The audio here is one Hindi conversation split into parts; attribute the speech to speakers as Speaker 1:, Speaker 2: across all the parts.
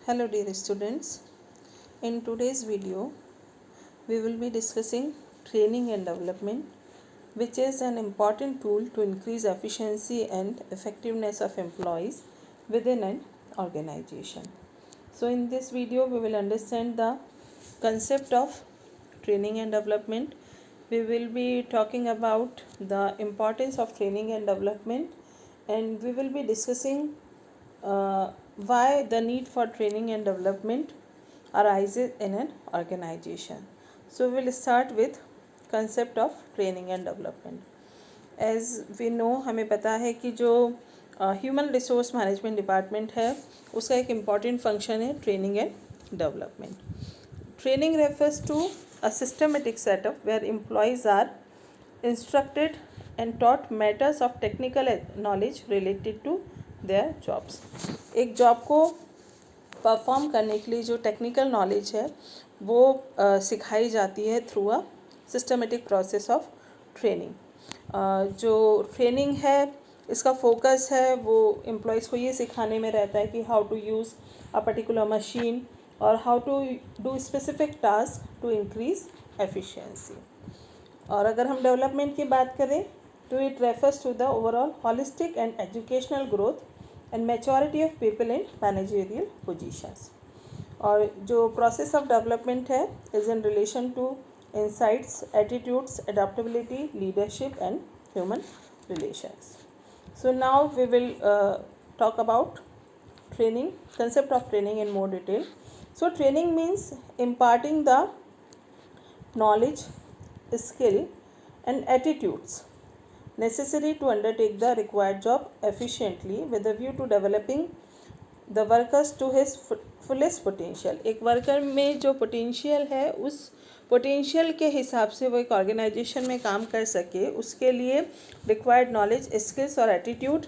Speaker 1: Hello dear students, in today's video we will be discussing training and development, which is an important tool to increase efficiency and effectiveness of employees within an organization. So in this video we will understand the concept of training and development. We will be talking about the importance of training and development, and we will be discussing why the need for training and development arises in an organization. So we will start with concept of training and development. As we know, हमें पता है कि जो ह्यूमन रिसोर्स मैनेजमेंट डिपार्टमेंट है उसका एक इम्पॉर्टेंट फंक्शन है training and development. Training refers to a systematic setup where employees are instructed and taught matters of technical knowledge related to their jobs. एक जॉब को परफॉर्म करने के लिए जो टेक्निकल नॉलेज है वो सिखाई जाती है through a systematic process of training. जो ट्रेनिंग है इसका फोकस है वो एम्प्लॉयज़ को ये सिखाने में रहता है कि how to use a particular machine और how to do specific task to increase efficiency. और अगर हम डेवलपमेंट की बात करें तो it refers to the overall holistic and educational growth and maturity of people in managerial positions. और जो प्रोसेस ऑफ डेवलपमेंट है is in relation to insights, attitudes, adaptability, leadership and human relations. So now we will talk about training, concept of training in more detail. So training means imparting the knowledge, skill and attitudes necessary to undertake the required job efficiently with a view to developing the workers to his fullest potential. एक वर्कर में जो पोटेंशियल है उस पोटेंशियल के हिसाब से वो एक ऑर्गेनाइजेशन में काम कर सके उसके लिए रिक्वायर्ड नॉलेज, स्किल्स और एटीट्यूड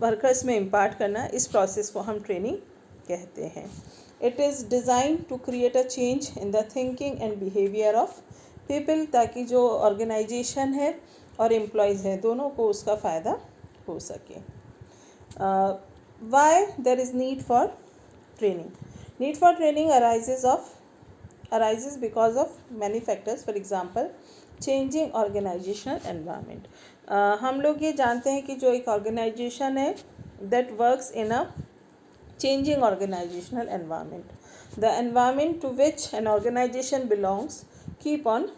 Speaker 1: वर्कर्स में इम्पार्ट करना, इस प्रोसेस को हम ट्रेनिंग कहते हैं. It is design to create a change in the thinking and behaviour of people, ताकि जो ऑर्गेनाइजेशन है और एम्प्लॉयज़ हैं दोनों को उसका फ़ायदा हो सके. Why there is need for training. Need for training arises because of many factors. For example, changing organizational environment. हम लोग ये जानते हैं कि जो एक ऑर्गेनाइजेशन है that works in a changing organizational environment. The environment to which an organization belongs keep on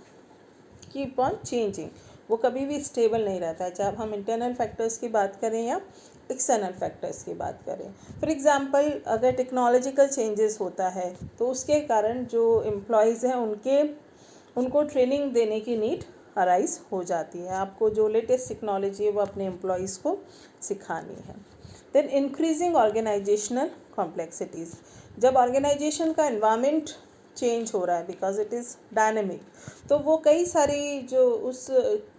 Speaker 1: changing. वो कभी भी स्टेबल नहीं रहता है, चाहे हम इंटरनल फैक्टर्स की बात करें या एक्सटर्नल फैक्टर्स की बात करें. फॉर एग्ज़ाम्पल, अगर टेक्नोलॉजिकल चेंजेस होता है तो उसके कारण जो एम्प्लॉयज़ हैं उनको ट्रेनिंग देने की नीड अराइज हो जाती है. आपको जो लेटेस्ट टेक्नोलॉजी है वो अपने एम्प्लॉयज़ को सिखानी है. Then increasing organisational complexities. जब ऑर्गेनाइजेशन का एनवायरनमेंट चेंज हो रहा है बिकॉज इट इज़ डायनेमिक, तो वो कई सारी जो उस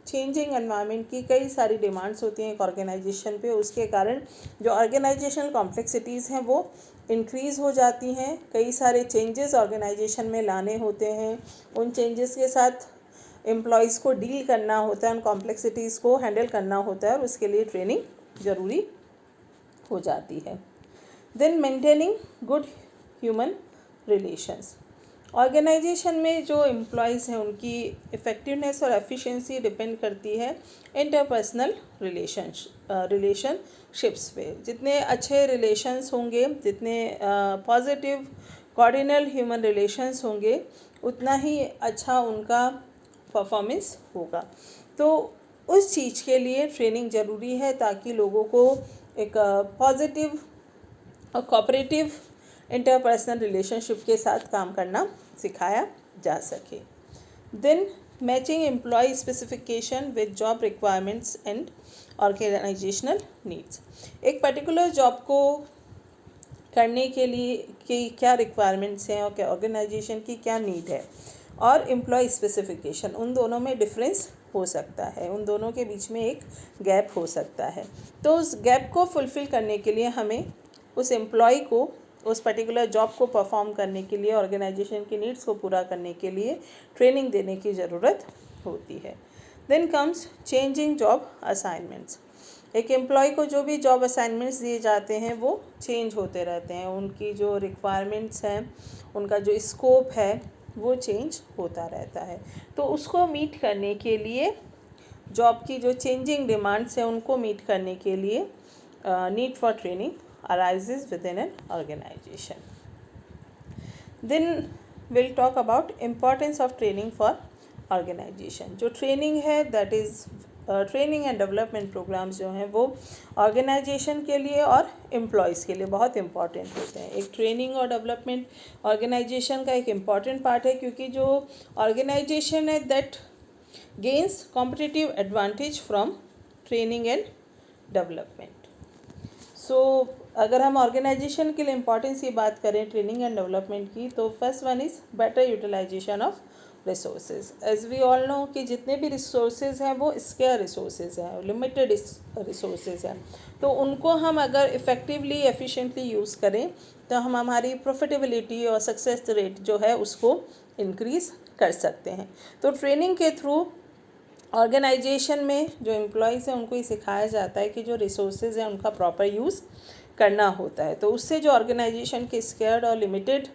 Speaker 1: चेंजिंग एनवायरनमेंट की कई सारी डिमांड्स होती हैं एक ऑर्गेनाइजेशन पे. उसके कारण जो ऑर्गेनाइजेशनल कॉम्प्लेक्सिटीज़ हैं वो इंक्रीज़ हो जाती हैं. कई सारे चेंजेस ऑर्गेनाइजेशन में लाने होते हैं. उन चेंजेस के साथ एम्प्लॉयज़ को डील करना होता है, उन कॉम्प्लेक्सिटीज़ को हैंडल करना होता है और उसके लिए ट्रेनिंग ज़रूरी हो जाती है. Then maintaining good human relations. Organisation में जो एम्प्लॉयज़ हैं उनकी इफ़ेक्टिवनेस और एफिशिएंसी डिपेंड करती है इंटरपर्सनल रिलेशनशिप्स पे. जितने अच्छे रिलेशंस होंगे, जितने पॉजिटिव कॉर्डिनल ह्यूमन रिलेशंस होंगे, उतना ही अच्छा उनका परफॉर्मेंस होगा. तो उस चीज़ के लिए ट्रेनिंग ज़रूरी है ताकि लोगों को एक पॉजिटिव और कोऑपरेटिव इंटरपर्सनल रिलेशनशिप के साथ काम करना सिखाया जा सके. Then matching employee specification with job requirements and organisational needs. एक पर्टिकुलर जॉब को करने के लिए कि क्या रिक्वायरमेंट्स हैं और क्या ऑर्गेनाइजेशन की क्या नीड है, और एम्प्लॉय स्पेसिफिकेशन, उन दोनों में डिफरेंस हो सकता है, उन दोनों के बीच में एक गैप हो सकता है. तो उस गैप को फुलफ़िल करने के लिए हमें उस एम्प्लॉय को उस पर्टिकुलर जॉब को परफॉर्म करने के लिए, ऑर्गेनाइजेशन की नीड्स को पूरा करने के लिए ट्रेनिंग देने की ज़रूरत होती है. Then comes changing job assignments. एक एम्प्लॉय को जो भी जॉब असाइनमेंट्स दिए जाते हैं वो चेंज होते रहते हैं, उनकी जो रिक्वायरमेंट्स हैं, उनका जो स्कोप है वो चेंज होता रहता है। तो उसको मीट करने के लिए, जॉब की जो चेंजिंग डिमांड्स हैं उनको मीट करने के लिए need for training arises within an organisation. Then will talk about importance of training for organisation. जो ट्रेनिंग है that is training and development programs जो हैं वो ऑर्गेनाइजेशन के लिए और एम्प्लॉयज़ के लिए बहुत इंपॉर्टेंट होते हैं। एक ट्रेनिंग और डेवलपमेंट ऑर्गेनाइजेशन का एक इम्पॉर्टेंट पार्ट है, क्योंकि जो ऑर्गेनाइजेशन है that gains competitive advantage from training and development. So अगर हम ऑर्गेनाइजेशन के लिए इम्पॉर्टेंस की बात करें ट्रेनिंग एंड डेवलपमेंट की, तो first one is better utilisation of resources. As we all know कि जितने भी रिसोर्सेज हैं वो स्केयर रिसोर्सेज हैं, लिमिटेड रिसोर्सेज हैं, तो उनको हम अगर इफ़ेक्टिवली एफिशिएंटली यूज़ करें तो हम हमारी प्रॉफिटेबिलिटी और सक्सेस रेट जो है उसको इंक्रीज़ कर सकते हैं। तो ट्रेनिंग के थ्रू ऑर्गेनाइजेशन में जो एम्प्लॉयज़ हैं उनको ये सिखाया जाता है कि जो रिसोर्सेज हैं उनका प्रॉपर यूज़ करना होता है। तो उससे जो ऑर्गेनाइजेशन के स्केर्ड और लिमिटेड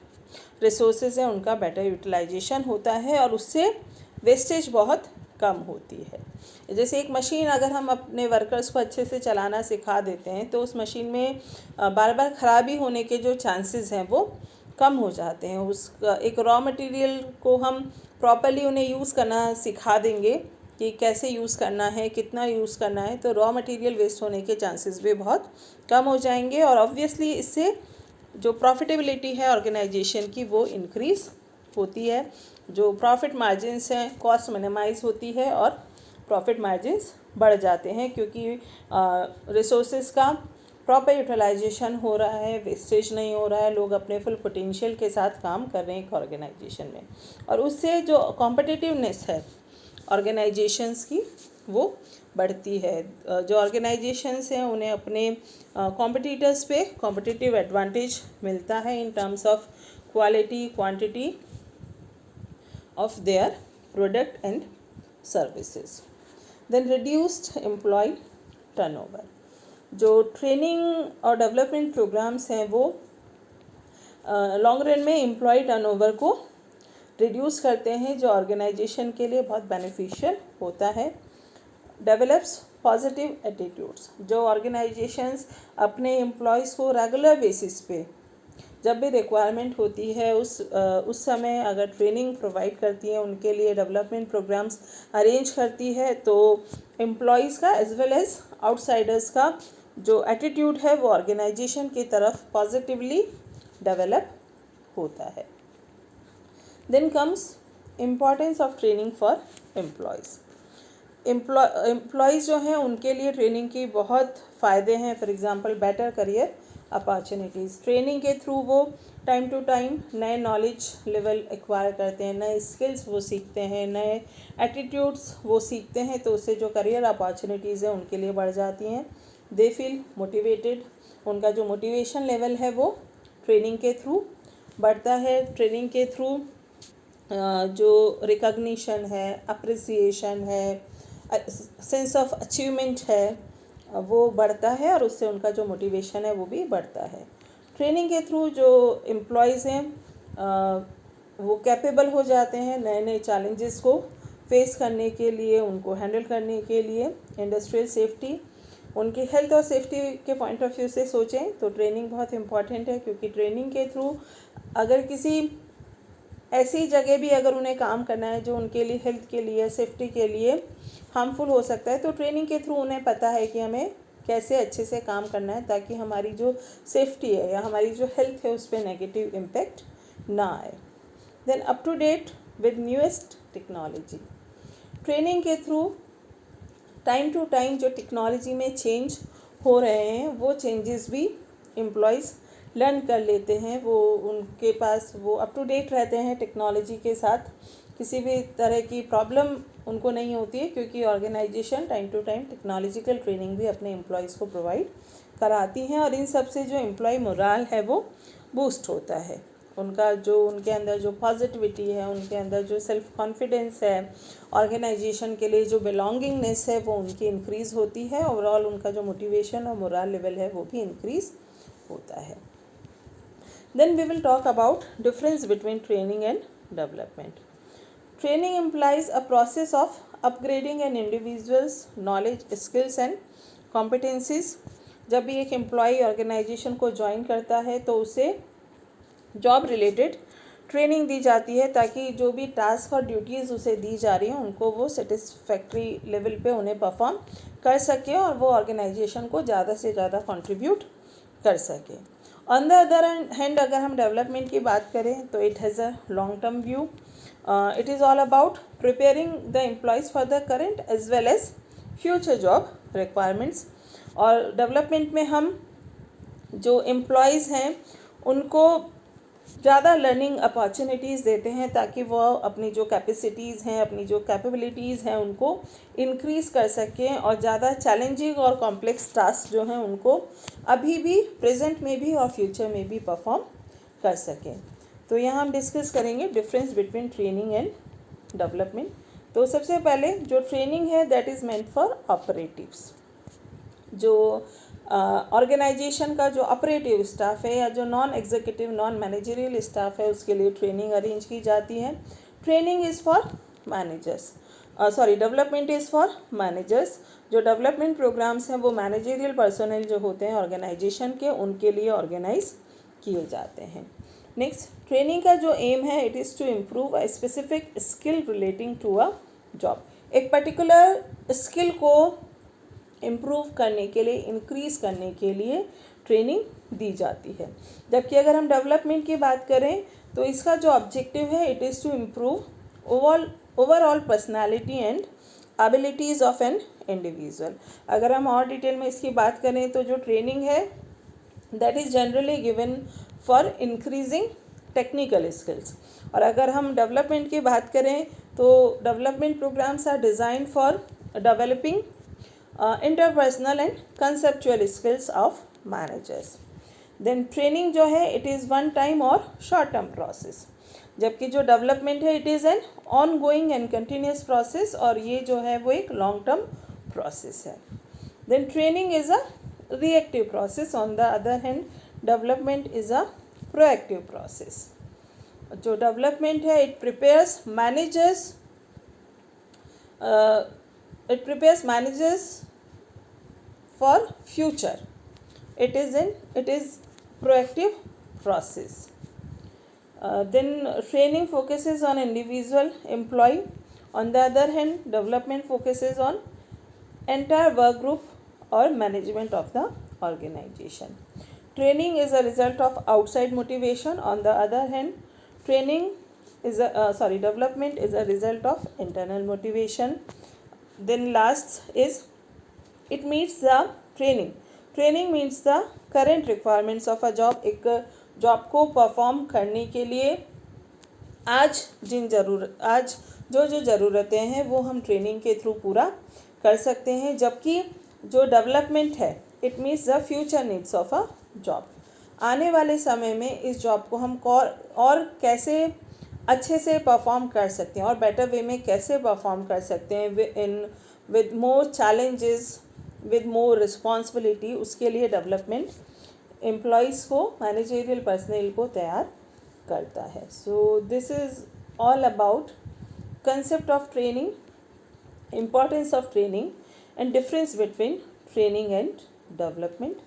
Speaker 1: रिसोर्सेज हैं उनका बेटर यूटिलाइजेशन होता है और उससे वेस्टेज बहुत कम होती है। जैसे एक मशीन अगर हम अपने वर्कर्स को अच्छे से चलाना सिखा देते हैं तो उस मशीन में बार बार ख़राबी होने के जो चांसेस हैं वो कम हो जाते हैं। उसका एक रॉ मटेरियल को हम प्रॉपर्ली उन्हें यूज़ करना सिखा देंगे कि कैसे यूज़ करना है, कितना यूज़ करना है, तो रॉ मटेरियल वेस्ट होने के चांसेस भी बहुत कम हो जाएंगे और ऑब्वियसली इससे जो प्रॉफिटेबिलिटी है ऑर्गेनाइजेशन की वो इंक्रीज़ होती है। जो प्रॉफिट मार्जिन्स हैं, कॉस्ट मिनिमाइज़ होती है और प्रॉफिट मार्जिन्स बढ़ जाते हैं, क्योंकि रिसोर्सेज का प्रॉपर यूटिलाइजेशन हो रहा है, वेस्टेज नहीं हो रहा है, लोग अपने फुल पोटेंशियल के साथ काम कर रहे हैं एक ऑर्गेनाइजेशन में, और उससे जो कॉम्पिटिटिवनेस है ऑर्गेनाइजेशंस की वो बढ़ती है। जो ऑर्गेनाइजेशंस हैं उन्हें अपने कॉम्पिटिटर्स पे कॉम्पिटिटिव एडवांटेज मिलता है in terms of quality, quantity of their product and services. Then reduced employee turnover. जो ट्रेनिंग और डेवलपमेंट प्रोग्राम्स हैं वो लॉन्ग रन में एम्प्लॉय टर्नओवर को रिड्यूस करते हैं, जो ऑर्गेनाइजेशन के लिए बहुत बेनिफिशियल होता है। Develops positive attitudes. जो ऑर्गेनाइजेशंस अपने एम्प्लॉयज़ को रेगुलर बेसिस पे जब भी रिक्वायरमेंट होती है उस समय अगर ट्रेनिंग प्रोवाइड करती है, उनके लिए डेवलपमेंट प्रोग्राम्स अरेंज करती है, तो एम्प्लॉयज़ का एज वेल एज आउटसाइडर्स का जो एटीट्यूड है वो ऑर्गेनाइजेशन की तरफ पॉजिटिवली डेवलप होता है। Then comes importance of training for employees. Employees जो हैं उनके लिए ट्रेनिंग की बहुत फ़ायदे हैं। For example better career opportunities. Training के थ्रू वो टाइम टू टाइम नए नॉलेज लेवल एक्वायर करते हैं, नए स्किल्स वो सीखते हैं, नए एटीट्यूड्स वो सीखते हैं, तो उससे जो करियर अपॉर्चुनिटीज़ हैं उनके लिए बढ़ जाती हैं। They feel motivated. उनका जो मोटिवेशन लेवल है वो ट्रेनिंग के थ्रू बढ़ता है। ट्रेनिंग के थ्रू जो रिकग्निशन है, अप्रिसिएशन है, सेंस ऑफ अचीवमेंट है वो बढ़ता है और उससे उनका जो मोटिवेशन है वो भी बढ़ता है। ट्रेनिंग के थ्रू जो एम्प्लॉयज़ हैं वो कैपेबल हो जाते हैं नए नए चैलेंजेस को फेस करने के लिए, उनको हैंडल करने के लिए। इंडस्ट्रियल सेफ्टी, उनकी हेल्थ और सेफ्टी के पॉइंट ऑफ व्यू से सोचें तो ट्रेनिंग बहुत इम्पॉर्टेंट है, क्योंकि ट्रेनिंग के थ्रू अगर किसी ऐसी जगह भी अगर उन्हें काम करना है जो उनके लिए हेल्थ के लिए, सेफ्टी के लिए हार्मफुल हो सकता है, तो ट्रेनिंग के थ्रू उन्हें पता है कि हमें कैसे अच्छे से काम करना है ताकि हमारी जो सेफ्टी है या हमारी जो हेल्थ है उस पर नेगेटिव इम्पैक्ट ना आए। Then up to date with newest technology. Training के थ्रू टाइम टू टाइम जो टेक्नोलॉजी में चेंज हो रहे हैं वो चेंजेस भी एम्प्लॉयज़ लर्न कर लेते हैं। वो उनके पास वो अप टू डेट रहते हैं टेक्नोलॉजी के साथ, किसी भी तरह की प्रॉब्लम उनको नहीं होती है, क्योंकि organisation time to time technological training भी अपने एम्प्लॉयज़ को प्रोवाइड कराती हैं और इन सब से जो एम्प्लॉय मोराल है वो बूस्ट होता है, उनका जो उनके अंदर जो पॉजिटिविटी है, उनके अंदर जो सेल्फ कॉन्फिडेंस है, ऑर्गेनाइजेशन के लिए जो बिलोंगिंगनेस है वो उनकी इंक्रीज़ होती है। ओवरऑल उनका जो मोटिवेशन और मोरल लेवल है वो भी इंक्रीज़ होता है। Then we will talk about difference between training and development. Training implies a process of upgrading an individual's knowledge, skills and competencies. जब भी एक एम्प्लॉय ऑर्गेनाइजेशन को ज्वाइन करता है तो उसे जॉब रिलेटेड ट्रेनिंग दी जाती है, ताकि जो भी टास्क और ड्यूटीज़ उसे दी जा रही हैं उनको वो सेटिस्फैक्ट्री लेवल पे उन्हें परफॉर्म कर सके और वो ऑर्गेनाइजेशन को ज़्यादा से ज़्यादा कंट्रीब्यूट कर सके। ऑन द अदर हैंड अगर हम डेवलपमेंट की बात करें तो it has a long term view. It is all about preparing the employees for the current as well as future job requirements. और डेवलपमेंट में हम जो एम्प्लॉयज़ हैं उनको ज़्यादा लर्निंग अपॉर्चुनिटीज़ देते हैं, ताकि वो अपनी जो कैपेसिटीज़ हैं, अपनी जो कैपेबिलिटीज़ हैं उनको इंक्रीज़ कर सकें और ज़्यादा चैलेंजिंग और कॉम्प्लेक्स टास्क जो हैं उनको अभी भी प्रेजेंट में भी और फ्यूचर में भी परफॉर्म कर सकें। तो यहाँ हम डिस्कस करेंगे difference between training and development. तो सबसे पहले जो ट्रेनिंग है that is meant for operatives. जो ऑर्गेनाइजेशन का जो ऑपरेटिव स्टाफ है या जो non executive non managerial staff है उसके लिए ट्रेनिंग अरेंज की जाती है। Training is for managers, development is for managers. जो डेवलपमेंट प्रोग्राम्स हैं वो मैनेजरियल पर्सनल जो होते हैं ऑर्गेनाइजेशन के, उनके लिए ऑर्गेनाइज किए जाते हैं। नेक्स्ट, ट्रेनिंग का जो एम है it is to improve a specific skill relating to a job. एक पर्टिकुलर स्किल को इम्प्रूव करने के लिए, इंक्रीज़ करने के लिए ट्रेनिंग दी जाती है। जबकि अगर हम डेवलपमेंट की बात करें तो इसका जो ऑब्जेक्टिव है it is to improve overall personality and abilities of an individual. अगर हम और डिटेल में इसकी बात करें तो जो ट्रेनिंग है that is generally given for increasing technical skills. और अगर हम डेवलपमेंट की बात करें तो development programs are design for developing interpersonal and conceptual skills of managers. Then training जो है इट इज़ वन टाइम और शॉर्ट टर्म प्रोसेस, जबकि जो डेवलपमेंट है it is an ongoing and continuous process, और ये जो है वो एक लॉन्ग टर्म प्रोसेस है। Then training is a reactive process, on the other hand development is a proactive process. जो डेवलपमेंट है it prepares managers for future. It is proactive process. Then training focuses on individual employee. On the other hand, development focuses on entire work group or management of the organization. Training is a result of outside motivation. On the other hand, development is a result of internal motivation. Then last is it meets the training meets the current requirements of a job। एक जॉब को परफॉर्म करने के लिए आज जो ज़रूरतें हैं वो हम ट्रेनिंग के थ्रू पूरा कर सकते हैं। जबकि जो डेवलपमेंट है it meets the future needs of a job. आने वाले समय में इस जॉब को हम और कैसे अच्छे से परफॉर्म कर सकते हैं और बेटर वे में कैसे परफॉर्म कर सकते हैं with more challenges, with more responsibility, उसके लिए डेवलपमेंट एम्प्लॉयज़ को, मैनेजरियल पर्सनल को तैयार करता है। So this is all about concept of training, importance of training and difference between training and development.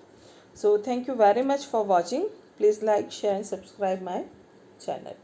Speaker 1: So thank you very much for watching. Please like, share and subscribe my channel.